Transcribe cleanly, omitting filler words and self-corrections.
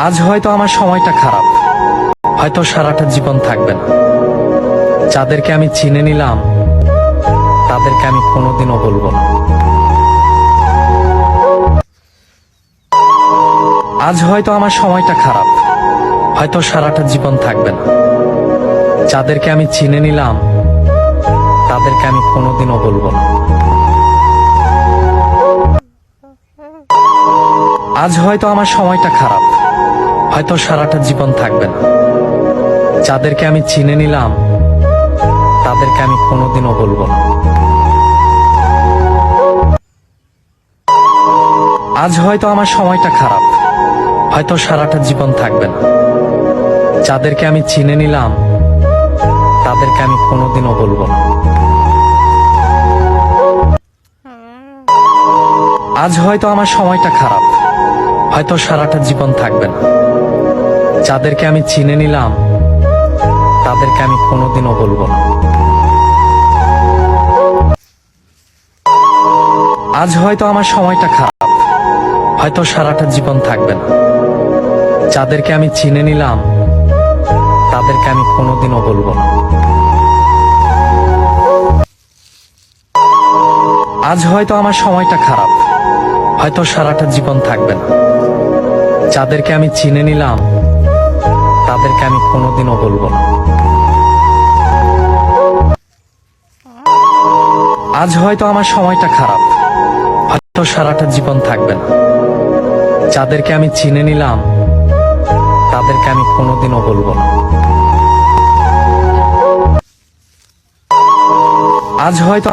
আজ হয়তো আমার সময়টা খারাপ, হয়তো সারাটা জীবন থাকবে না। যাদেরকে আমি চিনে নিলাম তাদেরকে আমি কোনোদিনও বলবো না। আজ হয়তো আমার সময়টা খারাপ, হয়তো সারাটা জীবন থাকবে না। যাদেরকে আমি চিনে নিলাম তাদেরকে আমি কোনোদিনও বলবো না। আজ হয়তো আমার সময়টা খারাপ, হয়তো সারাটা জীবন থাকবে না। যাদেরকে আমি চিনে নিলাম তাদেরকে আমি কোনোদিনও বলবো না। আজ হয়তো আমার সময়টা খারাপ, হয়তো সারাটা জীবন থাকবে না। যাদেরকে আমি চিনে নিলাম তাদেরকে আমি কোনোদিনও বলবো না। আজ হয়তো আমার সময়টা খারাপ, হয়তো সারাটা জীবন থাকবে না। যাদেরকে আমি চিনে নিলাম তাদেরকে আমি কোনোদিনও বলবো না। আজ হয়তো আমার সময়টা খারাপ, হয়তো সারাটা জীবন থাকবে না। যাদেরকে আমি চিনে নিলাম তাদেরকে আমি কোনোদিনও বলবো না। আজ হয়তো আমার সময়টা খারাপ, হয়তো সারাটা জীবন থাকবে না। যাদেরকে আমি চিনে নিলাম তাদেরকে আমি কোনোদিনও বলবো না। আজ হয়তো আমার সময়টা খারাপ, হয়তো সারাটা জীবন থাকবে না। যাদেরকে আমি চিনে নিলাম তাদেরকে আমি কোনোদিনও বলবো না। আজ হয়তো